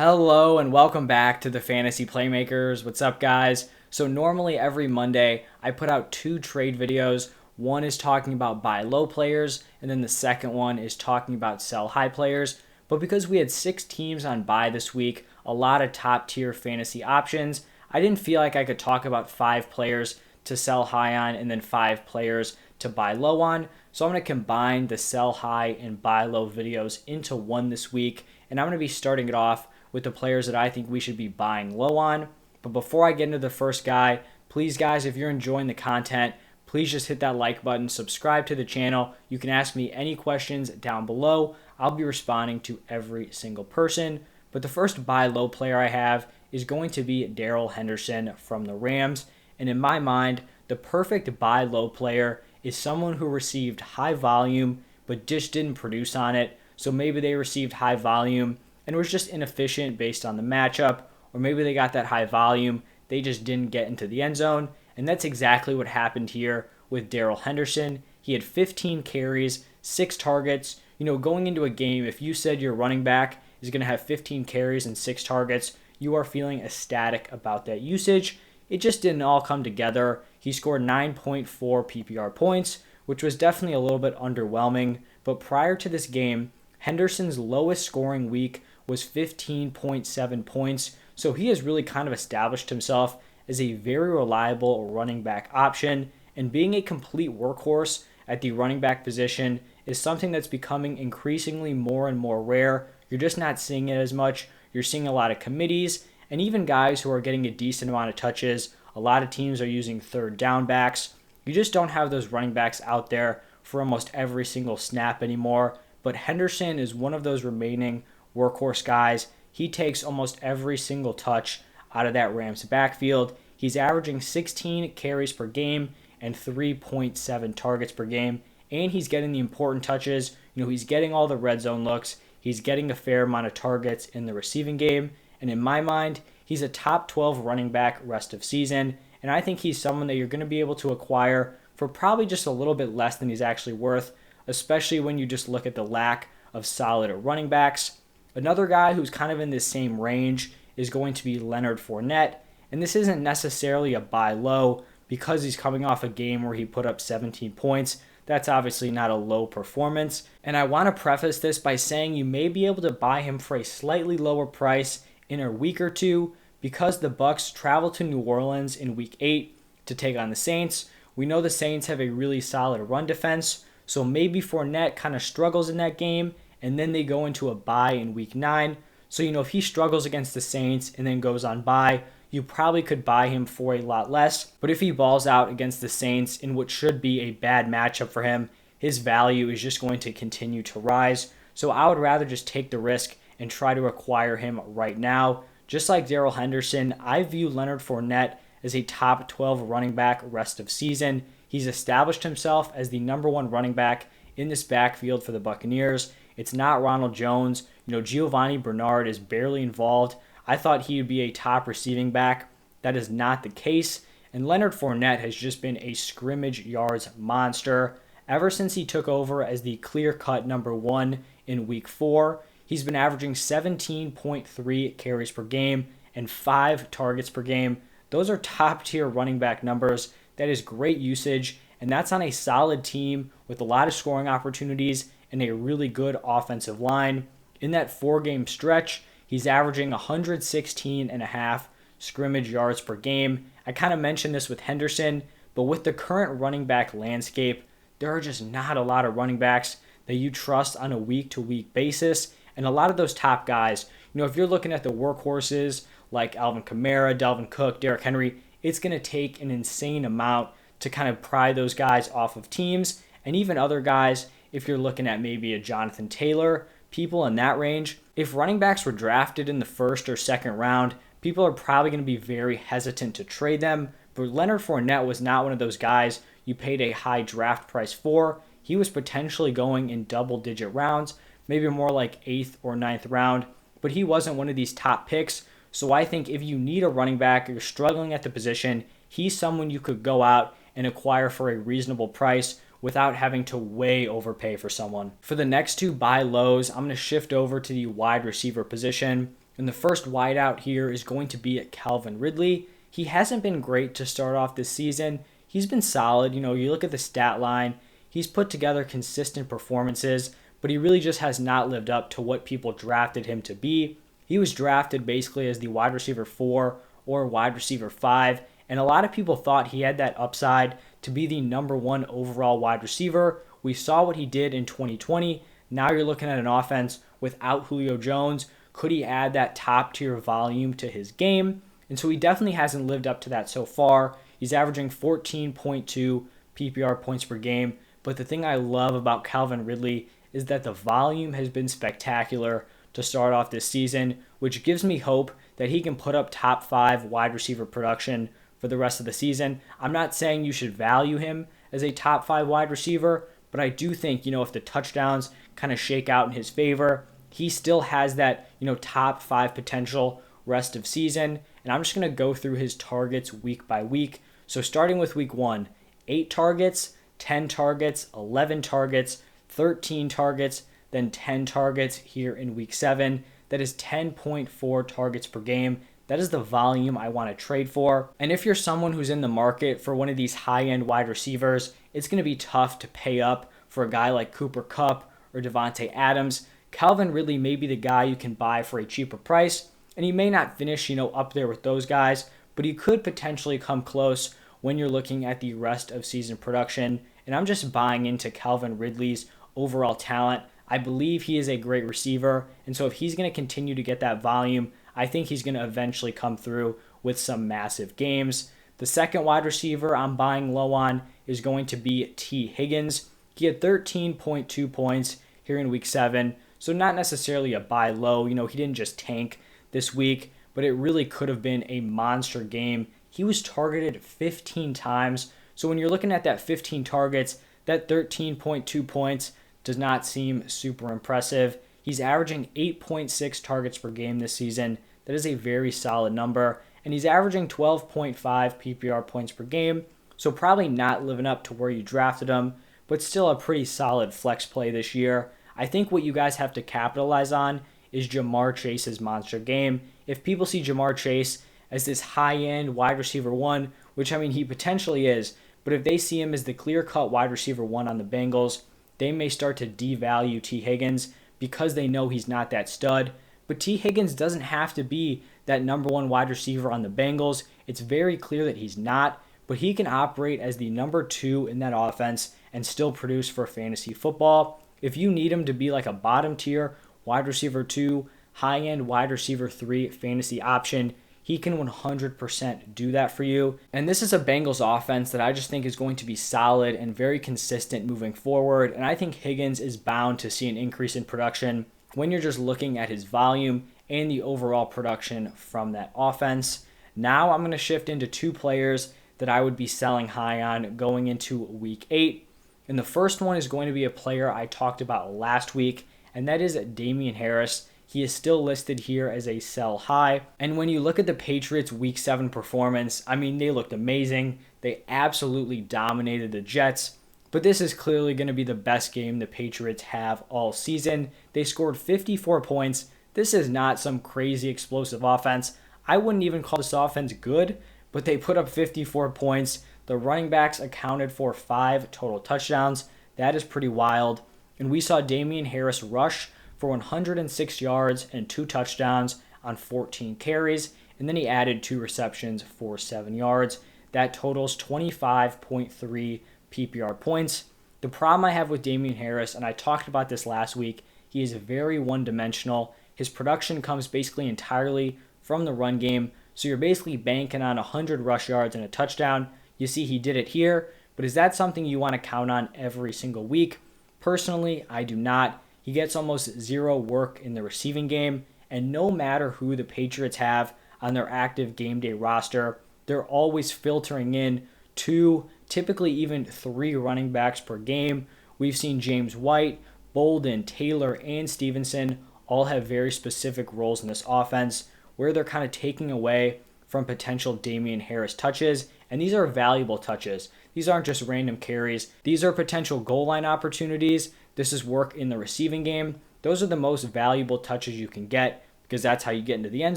Hello and welcome back to the Fantasy Playmakers. What's up, guys? So normally every Monday I put out two trade videos. One is talking about buy low players, and then the second one is talking about sell high players. But because we had 6 teams on buy this week, a lot of top tier fantasy options, I didn't feel like I could talk about 5 players to sell high on and then 5 players to buy low on. So I'm going to combine the sell high and buy low videos into one this week, and I'm going to be starting it off with the players that I think we should be buying low on. But before I get into the first guy, please guys, if you're enjoying the content, please just hit that like button, subscribe to the channel. You can ask me any questions down below. I'll be responding to every single person. But the first buy low player I have is going to be Darrell Henderson from the Rams. And in my mind, the perfect buy low player is someone who received high volume but just didn't produce on it. So maybe they received high volume and was just inefficient based on the matchup, or maybe they got that high volume, they just didn't get into the end zone, and that's exactly what happened here with Darrell Henderson. He had 15 carries, 6 targets. Going into a game, if you said your running back is going to have 15 carries and 6 targets, you are feeling ecstatic about that usage. It just didn't all come together. He scored 9.4 PPR points, which was definitely a little bit underwhelming, but prior to this game, Henderson's lowest scoring week was 15.7 points, so he has really kind of established himself as a very reliable running back option, and being a complete workhorse at the running back position is something that's becoming increasingly more and more rare. You're just not seeing it as much. You're seeing a lot of committees, and even guys who are getting a decent amount of touches. A lot of teams are using third down backs. You just don't have those running backs out there for almost every single snap anymore, but Henderson is one of those remaining workhorse guys. He takes almost every single touch out of that Rams backfield. He's averaging 16 carries per game and 3.7 targets per game, and he's getting the important touches. He's getting all the red zone looks. He's getting a fair amount of targets in the receiving game, and in my mind, he's a top 12 running back rest of season, and I think he's someone that you're going to be able to acquire for probably just a little bit less than he's actually worth, especially when you just look at the lack of solid running backs. Another guy who's kind of in this same range is going to be Leonard Fournette, and this isn't necessarily a buy low because he's coming off a game where he put up 17 points. That's obviously not a low performance, and I want to preface this by saying you may be able to buy him for a slightly lower price in a week or two because the Bucs travel to New Orleans in week 8 to take on the Saints. We know the Saints have a really solid run defense, so maybe Fournette kind of struggles in that game, and then they go into a bye in week 9. So, if he struggles against the Saints and then goes on bye, you probably could buy him for a lot less. But if he balls out against the Saints in what should be a bad matchup for him, his value is just going to continue to rise. So I would rather just take the risk and try to acquire him right now. Just like Darrell Henderson, I view Leonard Fournette as a top 12 running back rest of season. He's established himself as the number 1 running back in this backfield for the Buccaneers. It's not Ronald Jones. Giovanni Bernard is barely involved. I thought he would be a top receiving back. That is not the case. And Leonard Fournette has just been a scrimmage yards monster. Ever since he took over as the clear-cut number 1 in week 4, he's been averaging 17.3 carries per game and 5 targets per game. Those are top-tier running back numbers. That is great usage, and that's on a solid team with a lot of scoring opportunities and a really good offensive line. In that 4-game stretch, he's averaging 116.5 scrimmage yards per game. I kind of mentioned this with Henderson, but with the current running back landscape, there are just not a lot of running backs that you trust on a week-to-week basis. And a lot of those top guys, if you're looking at the workhorses like Alvin Kamara, Dalvin Cook, Derrick Henry, it's going to take an insane amount to kind of pry those guys off of teams. And even other guys, if you're looking at maybe a Jonathan Taylor, people in that range, if running backs were drafted in the 1st or 2nd round, people are probably going to be very hesitant to trade them. But Leonard Fournette was not one of those guys you paid a high draft price for. He was potentially going in double-digit rounds, maybe more like 8th or 9th round, but he wasn't one of these top picks. So I think if you need a running back, or you're struggling at the position, he's someone you could go out and acquire for a reasonable price without having to way overpay for someone. For the next 2 buy lows, I'm going to shift over to the wide receiver position. And the first wideout here is going to be at Calvin Ridley. He hasn't been great to start off this season. He's been solid. You look at the stat line, he's put together consistent performances, but he really just has not lived up to what people drafted him to be. He was drafted basically as the wide receiver 4 or wide receiver 5, and a lot of people thought he had that upside to be the number 1 overall wide receiver. We saw what he did in 2020. Now you're looking at an offense without Julio Jones. Could he add that top tier volume to his game? And so he definitely hasn't lived up to that so far. He's averaging 14.2 PPR points per game. But the thing I love about Calvin Ridley is that the volume has been spectacular to start off this season, which gives me hope that he can put up top 5 wide receiver production for the rest of the season. I'm not saying you should value him as a top 5 wide receiver, but I do think, if the touchdowns kind of shake out in his favor, he still has that, top 5 potential rest of season. And I'm just going to go through his targets week by week. So starting with week 1, 8 targets, 10 targets, 11 targets, 13 targets, then 10 targets here in week 7. That is 10.4 targets per game. That is the volume I want to trade for. And if you're someone who's in the market for one of these high-end wide receivers, it's going to be tough to pay up for a guy like Cooper Kupp or Devontae Adams. Calvin Ridley may be the guy you can buy for a cheaper price, and he may not finish, up there with those guys, but he could potentially come close when you're looking at the rest of season production. And I'm just buying into Calvin Ridley's overall talent. I believe he is a great receiver, and so if he's going to continue to get that volume, I think he's going to eventually come through with some massive games. The second wide receiver I'm buying low on is going to be T. Higgins. He had 13.2 points here in week 7, so not necessarily a buy low. He didn't just tank this week, but it really could have been a monster game. He was targeted 15 times, so when you're looking at that 15 targets, that 13.2 points does not seem super impressive. He's averaging 8.6 targets per game this season. That is a very solid number. And he's averaging 12.5 PPR points per game. So probably not living up to where you drafted him, but still a pretty solid flex play this year. I think what you guys have to capitalize on is Jamar Chase's monster game. If people see Jamar Chase as this high-end wide receiver 1, which he potentially is, but if they see him as the clear-cut wide receiver 1 on the Bengals, they may start to devalue T. Higgins because they know he's not that stud. But T. Higgins doesn't have to be that number 1 wide receiver on the Bengals. It's very clear that he's not, but he can operate as the number 2 in that offense and still produce for fantasy football. If you need him to be like a bottom tier wide receiver 2, high-end wide receiver 3 fantasy option, he can 100% do that for you. And this is a Bengals offense that I just think is going to be solid and very consistent moving forward. And I think Higgins is bound to see an increase in production when you're just looking at his volume and the overall production from that offense. Now I'm going to shift into 2 players that I would be selling high on going into week 8. And the first one is going to be a player I talked about last week, and that is Damien Harris. He is still listed here as a sell high. And when you look at the Patriots' week 7 performance, they looked amazing. They absolutely dominated the Jets. But this is clearly going to be the best game the Patriots have all season. They scored 54 points. This is not some crazy explosive offense. I wouldn't even call this offense good, but they put up 54 points. The running backs accounted for 5 total touchdowns. That is pretty wild. And we saw Damien Harris rush for 106 yards and 2 touchdowns on 14 carries, and then he added 2 receptions for 7 yards. That totals 25.3 PPR points. The problem I have with Damien Harris, and I talked about this last week, he is very one-dimensional. His production comes basically entirely from the run game, so you're basically banking on 100 rush yards and a touchdown. You see he did it here, but is that something you want to count on every single week? Personally, I do not. He gets almost 0 work in the receiving game, and no matter who the Patriots have on their active game day roster, they're always filtering in 2, typically even 3 running backs per game. We've seen James White, Bolden, Taylor, and Stevenson all have very specific roles in this offense where they're kind of taking away from potential Damien Harris touches, and these are valuable touches. These aren't just random carries. These are potential goal line opportunities. This is work in the receiving game. Those are the most valuable touches you can get because that's how you get into the end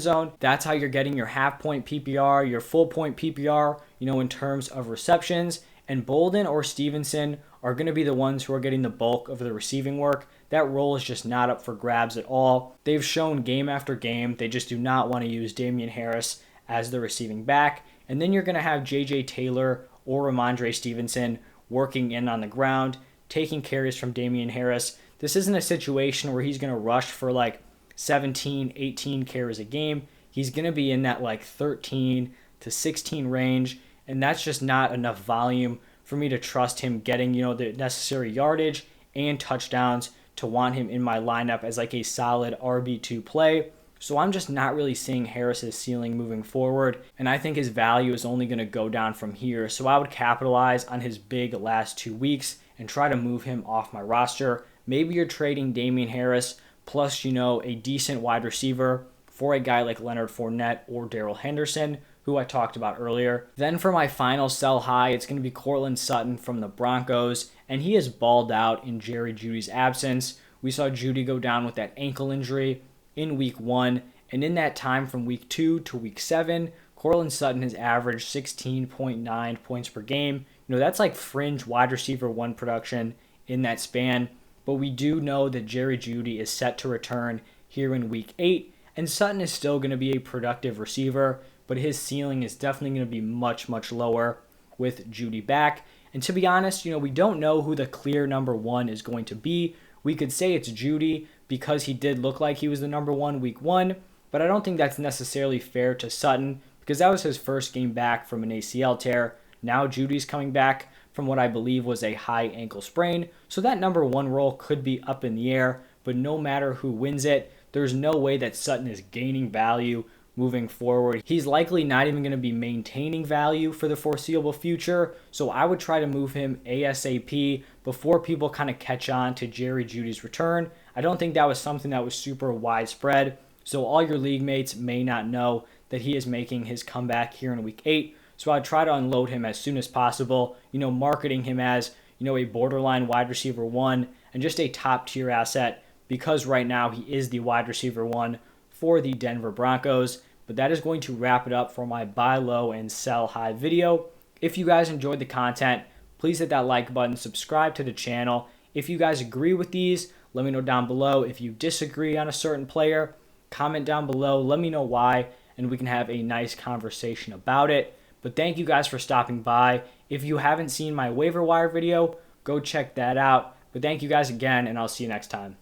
zone. That's how you're getting your half point PPR, your full point PPR, in terms of receptions. And Bolden or Stevenson are going to be the ones who are getting the bulk of the receiving work. That role is just not up for grabs at all. They've shown game after game they just do not want to use Damien Harris as the receiving back. And then you're going to have J.J. Taylor or Ramondre Stevenson working in on the ground, taking carries from Damien Harris. This isn't a situation where he's going to rush for like 17, 18 carries a game. He's going to be in that like 13 to 16 range, and that's just not enough volume for me to trust him getting, the necessary yardage and touchdowns to want him in my lineup as like a solid RB2 play. So I'm just not really seeing Harris's ceiling moving forward, and I think his value is only going to go down from here. So I would capitalize on his big last 2 weeks and try to move him off my roster. Maybe you're trading Damien Harris plus, a decent wide receiver for a guy like Leonard Fournette or Darrell Henderson, who I talked about earlier. Then for my final sell high, it's going to be Courtland Sutton from the Broncos, and he has balled out in Jerry Jeudy's absence. We saw Jeudy go down with that ankle injury in week 1, and in that time from week 2 to week 7, Courtland Sutton has averaged 16.9 points per game. That's like fringe wide receiver 1 production in that span, but we do know that Jerry Jeudy is set to return here in week 8, and Sutton is still going to be a productive receiver, but his ceiling is definitely going to be much, much lower with Jeudy back. And to be honest, we don't know who the clear number 1 is going to be. We could say it's Jeudy because he did look like he was the number 1 week 1, but I don't think that's necessarily fair to Sutton because that was his first game back from an ACL tear. Now Judy's coming back from what I believe was a high ankle sprain, so that number 1 role could be up in the air, but no matter who wins it, there's no way that Sutton is gaining value moving forward. He's likely not even going to be maintaining value for the foreseeable future, so I would try to move him ASAP before people kind of catch on to Jerry Jeudy's return. I don't think that was something that was super widespread, so all your league mates may not know that he is making his comeback here in week 8, so I'd try to unload him as soon as possible, marketing him as, a borderline wide receiver 1 and just a top tier asset because right now he is the wide receiver 1 for the Denver Broncos. But that is going to wrap it up for my buy low and sell high video. If you guys enjoyed the content, please hit that like button, subscribe to the channel. If you guys agree with these, let me know down below. If you disagree on a certain player, comment down below, let me know why, and we can have a nice conversation about it. But thank you guys for stopping by. If you haven't seen my waiver wire video, go check that out. But thank you guys again, and I'll see you next time.